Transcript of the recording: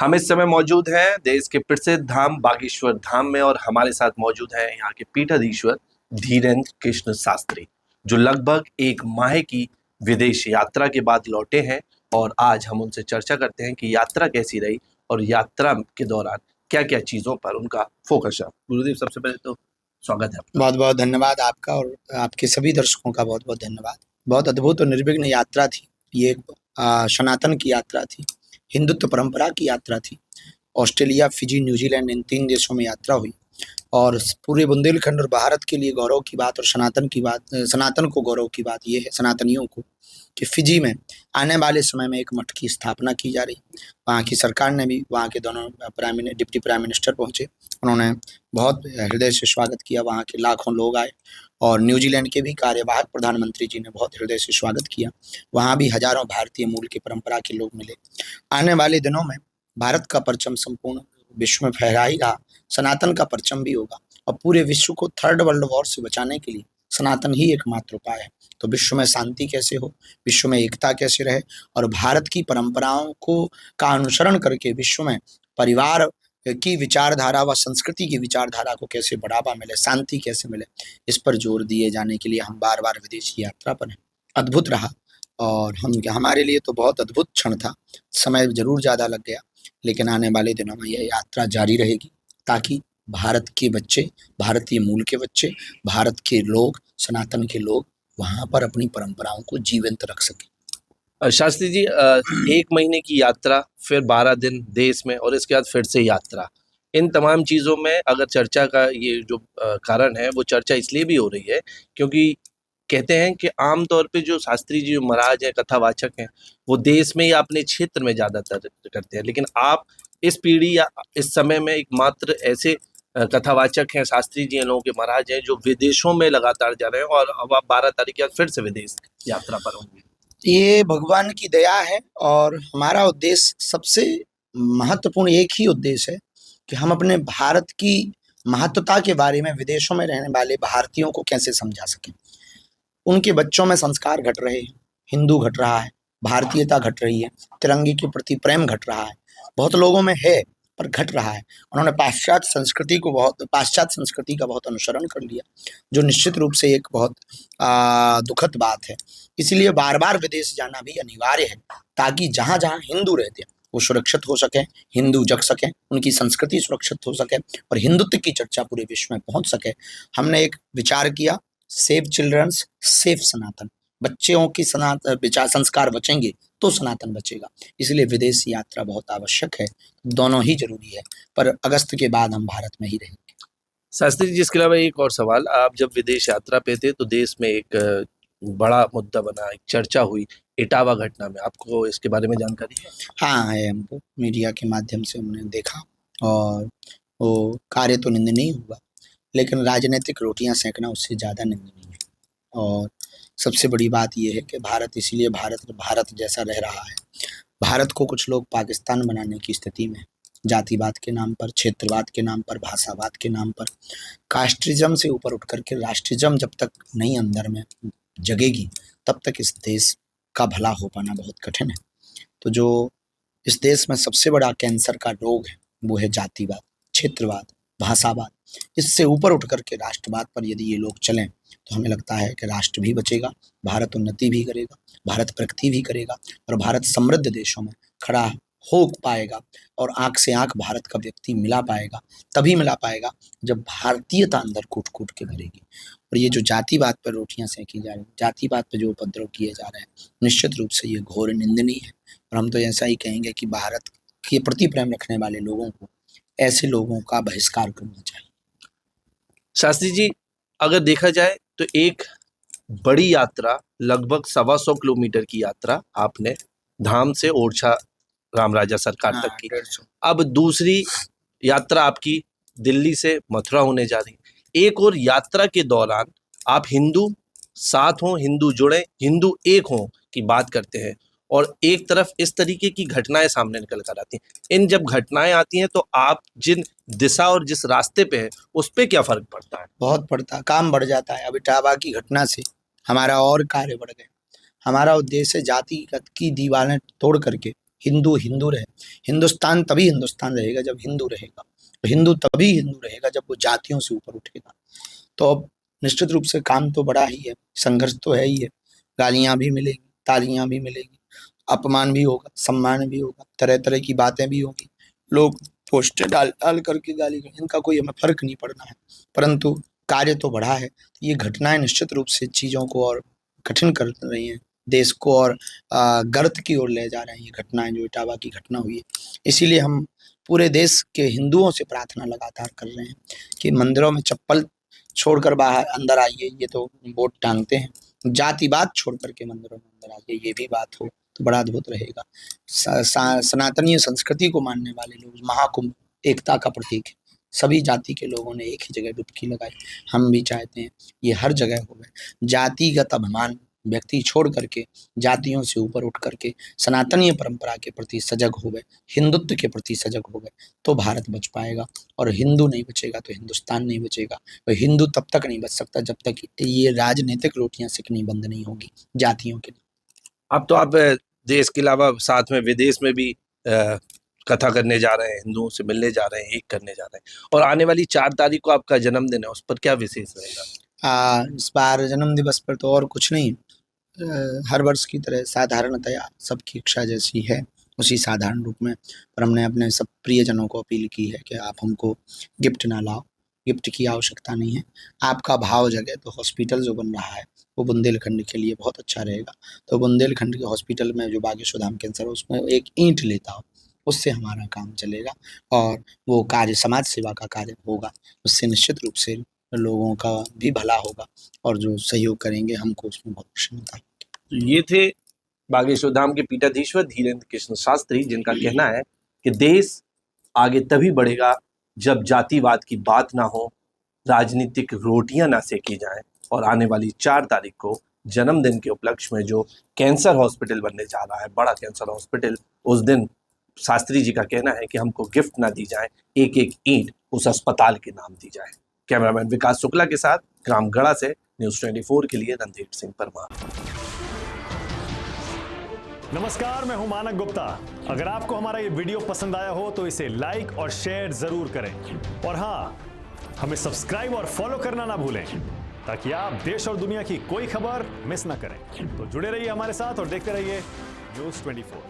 हम इस समय मौजूद हैं देश के प्रसिद्ध धाम बागेश्वर धाम में और हमारे साथ मौजूद हैं यहाँ के पीठाधीश्वर धीरेन्द्र कृष्ण शास्त्री, जो लगभग एक माह की विदेश यात्रा के बाद लौटे हैं। और आज हम उनसे चर्चा करते हैं कि यात्रा कैसी रही और यात्रा के दौरान क्या क्या चीज़ों पर उनका फोकस है। गुरुदेव, सबसे पहले तो स्वागत है आपका। बहुत बहुत धन्यवाद आपका और आपके सभी दर्शकों का बहुत बहुत धन्यवाद। बहुत अद्भुत और निर्विघ्न यात्रा थी ये। एक सनातन की यात्रा थी, हिंदुत्व परंपरा की यात्रा थी। ऑस्ट्रेलिया, फिजी, न्यूजीलैंड, इन 3 देशों में यात्रा हुई और पूरे बुंदेलखंड और भारत के लिए गौरव की बात और सनातन को गौरव की बात ये है, सनातनियों को, कि फिजी में आने वाले समय में एक मठ की स्थापना की जा रही। वहाँ की सरकार ने भी, वहाँ के दोनों डिप्टी प्राइम मिनिस्टर पहुँचे, उन्होंने बहुत हृदय से स्वागत किया। वहाँ के लाखों लोग आए और न्यूजीलैंड के भी कार्यवाहक प्रधानमंत्री जी ने बहुत हृदय से स्वागत किया। वहाँ भी हजारों भारतीय मूल के परंपरा के लोग मिले। आने वाले दिनों में भारत का परचम संपूर्ण विश्व में फहरा ही रहा, सनातन का परचम भी होगा और पूरे विश्व को थर्ड वर्ल्ड वॉर से बचाने के लिए सनातन ही एकमात्र उपाय है। तो विश्व में शांति कैसे हो, विश्व में एकता कैसे रहे और भारत की परंपराओं को का अनुसरण करके विश्व में परिवार की विचारधारा व संस्कृति की विचारधारा को कैसे बढ़ावा मिले, शांति कैसे मिले, इस पर जोर दिए जाने के लिए हम बार बार विदेशी यात्रा पर हैं। अद्भुत रहा और हमारे लिए तो बहुत अद्भुत क्षण था। समय जरूर ज़्यादा लग गया, लेकिन आने वाले दिनों में यह यात्रा जारी रहेगी ताकि भारत के बच्चे, भारतीय मूल के बच्चे, भारत के लोग, सनातन के लोग वहाँ पर अपनी परंपराओं को जीवंत रख सकें। शास्त्री जी, 1 महीने की यात्रा, फिर 12 दिन देश में और इसके बाद फिर से यात्रा, इन तमाम चीज़ों में अगर चर्चा का ये जो कारण है, वो चर्चा इसलिए भी हो रही है क्योंकि कहते हैं कि आम तौर पे जो शास्त्री जी महाराज हैं, कथावाचक हैं, वो देश में या अपने क्षेत्र में ज़्यादातर करते हैं, लेकिन आप इस पीढ़ी या इस समय में एकमात्र ऐसे कथावाचक हैं, शास्त्री जी हैं, लोगों के महाराज हैं, जो विदेशों में लगातार जा रहे हैं और अब आप 12 तारीख के बाद फिर से विदेश यात्रा पर होंगे। ये भगवान की दया है और हमारा उद्देश्य, सबसे महत्वपूर्ण एक ही उद्देश्य है कि हम अपने भारत की महत्वता के बारे में विदेशों में रहने वाले भारतीयों को कैसे समझा सकें। उनके बच्चों में संस्कार घट रहे हैं, हिंदू घट रहा है, भारतीयता घट रही है, तिरंगे के प्रति प्रेम घट रहा है, बहुत लोगों में है पर घट रहा है। उन्होंने पाश्चात्य संस्कृति का बहुत अनुसरण कर लिया, जो निश्चित रूप से एक बहुत दुखद बात है। इसलिए बार बार विदेश जाना भी अनिवार्य है ताकि जहाँ जहाँ हिंदू रहते हैं वो सुरक्षित हो सकें, हिंदू जग सकें, उनकी संस्कृति सुरक्षित हो सके और हिंदुत्व की चर्चा पूरे विश्व में पहुंच सके। हमने एक विचार किया, सेव चिल्ड्रंस, सेफ सनातन। बच्चों की विचार संस्कार बचेंगे तो सनातन बचेगा। इसलिए विदेश यात्रा बहुत आवश्यक है, दोनों ही जरूरी है, पर अगस्त के बाद हम भारत में ही रहेंगे। शास्त्री जी, इसके अलावा एक और सवाल, आप जब विदेश यात्रा पे थे तो देश में एक बड़ा मुद्दा बना, एक चर्चा हुई इटावा घटना में, आपको इसके बारे में जानकारी है? हाँ है, हमको मीडिया के माध्यम से हमने देखा और वो कार्य तो निंदनीय हुआ, लेकिन राजनीतिक रोटियां सेकना उससे ज़्यादा निंदनीय है। और सबसे बड़ी बात यह है कि भारत इसीलिए भारत जैसा रह रहा है। भारत को कुछ लोग पाकिस्तान बनाने की स्थिति में, जातिवाद के नाम पर, क्षेत्रवाद के नाम पर, भाषावाद के नाम पर, कास्टिज्म से ऊपर उठ करके राष्ट्रिज्म जब तक नहीं अंदर में जगेगी तब तक इस देश का भला हो पाना बहुत कठिन है। तो जो इस देश में सबसे बड़ा कैंसर का रोग है वो है जातिवाद, क्षेत्रवाद, भाषावाद। इससे ऊपर उठ करके राष्ट्रवाद पर यदि ये लोग चलें तो हमें लगता है कि राष्ट्र भी बचेगा, भारत उन्नति भी करेगा, भारत प्रगति भी करेगा और भारत समृद्ध देशों में खड़ा हो पाएगा और आंख से आंख भारत का व्यक्ति मिला पाएगा, तभी मिला पाएगा जब भारतीयता अंदर कूट कूट के भरेगी। और ये जो जातिवाद पर रोटियां सेकी जा रही, जातिवाद पर जो उपद्रव किए जा रहे हैं, निश्चित रूप से ये घोर निंदनीय है। और हम तो ऐसा ही कहेंगे कि भारत के प्रति प्रेम रखने वाले लोगों को ऐसे लोगों का बहिष्कार करना चाहिए। शास्त्री जी, अगर देखा जाए तो एक बड़ी यात्रा, लगभग 125 किलोमीटर की यात्रा आपने धाम से ओरछा राम राजा सरकार तक की। अब दूसरी यात्रा आपकी दिल्ली से मथुरा होने जा रही है। एक और यात्रा के दौरान आप हिंदू साथ हों, हिंदू जुड़े, हिंदू एक हों की बात करते हैं और एक तरफ इस तरीके की घटनाएं सामने निकल कर आती हैं। इन जब घटनाएं आती हैं तो आप जिन दिशा और जिस रास्ते पे हैं उस पे क्या फर्क पड़ता है? बहुत पड़ता, काम बढ़ जाता है। अब इटावा की घटना से हमारा और कार्य बढ़ गया। हमारा उद्देश्य जाति की दीवारें तोड़ करके हिंदू हिंदू रहे। हिंदुस्तान तभी हिंदुस्तान रहेगा जब हिंदू रहेगा, हिंदू तभी हिंदू रहेगा जब वो जातियों से ऊपर उठेगा। तो अब निश्चित रूप से काम तो बड़ा ही है, संघर्ष तो है ही है, गालियां भी मिलेगी, तालियां भी मिलेगी, अपमान भी होगा, सम्मान भी होगा, तरह तरह की बातें भी होगी, लोग पोस्टर डाल डाल करके गाली, इनका कोई हमें फर्क नहीं पड़ना है, परंतु कार्य तो बढ़ा है। ये घटनाएं निश्चित रूप से चीजों को और कठिन कर रही हैं, देश को और गर्त की ओर ले जा रहे हैं ये घटनाएं, जो इटावा की घटना हुई है। इसीलिए हम पूरे देश के हिंदुओं से प्रार्थना लगातार कर रहे हैं कि मंदिरों में चप्पल छोड़कर बाहर अंदर आइए, ये तो वोट टांगते हैं, जातिवाद छोड़ करके मंदिरों में अंदर आइए, ये भी बात हो तो बड़ा अद्भुत रहेगा। सनातनीय संस्कृति को मानने वाले लोग, महाकुंभ एकता का प्रतीक है, सभी जाति के लोगों ने एक ही जगह डुबकी लगाई। हम भी चाहते हैं ये हर जगह हो गए, जातिगत अभिमान व्यक्ति छोड़ करके जातियों से ऊपर उठ करके सनातनीय परंपरा के प्रति सजग हो गए, हिंदुत्व के प्रति सजग हो गए, तो भारत बच पाएगा। और हिंदू नहीं बचेगा तो हिंदुस्तान नहीं बचेगा। और हिंदू तब तक नहीं बच सकता जब तक ये राजनीतिक रोटियां सेकनी बंद नहीं होगी जातियों के। अब तो आप देश के अलावा साथ में विदेश में भी कथा करने जा रहे हैं, हिंदुओं से मिलने जा रहे हैं, एक करने जा रहे हैं, और आने वाली 4 तारीख को आपका जन्मदिन है, उस पर क्या विशेष रहेगा? इस बार जन्म दिवस पर तो और कुछ नहीं, हर वर्ष की तरह साधारणतया सबकी इच्छा जैसी है उसी साधारण रूप में, पर हमने अपने सब प्रियजनों को अपील की है कि आप हमको गिफ्ट ना लाओ, गिफ्ट की आवश्यकता नहीं है, आपका भाव जगे तो हॉस्पिटल जो बन रहा है वो बुंदेलखंड के लिए बहुत अच्छा रहेगा। तो बुंदेलखंड के हॉस्पिटल में जो बागेश्वर धाम कैंसर है उसमें एक ईंट लेता हो, उससे हमारा काम चलेगा और वो कार्य समाज सेवा का कार्य होगा, उससे निश्चित रूप से लोगों का भी भला होगा और जो सहयोग करेंगे हमको उसमें बहुत प्रसन्नता होगी। तो ये थे बागेश्वर धाम के पीठाधीश्वर धीरेन्द्र कृष्ण शास्त्री, जिनका कहना है कि देश आगे तभी बढ़ेगा जब जातिवाद की बात ना हो, राजनीतिक रोटियां ना सेकी जाएं, और आने वाली 4 तारीख को जन्मदिन के उपलक्ष्य में जो कैंसर हॉस्पिटल बनने जा रहा है, बड़ा कैंसर हॉस्पिटल, उस दिन शास्त्री जी का कहना है कि हमको गिफ्ट ना दी जाए, एक एक ईंट उस अस्पताल के नाम दी जाए। कैमरामैन विकास शुक्ला के साथ ग्रामगढ़ा से न्यूज़ 24 के लिए रणधीर सिंह परमार। नमस्कार, मैं हूं मानक गुप्ता। अगर आपको हमारा ये वीडियो पसंद आया हो तो इसे लाइक और शेयर जरूर करें, और हाँ, हमें सब्सक्राइब और फॉलो करना ना भूलें ताकि आप देश और दुनिया की कोई खबर मिस ना करें। तो जुड़े रहिए हमारे साथ और देखते रहिए न्यूज़ 24।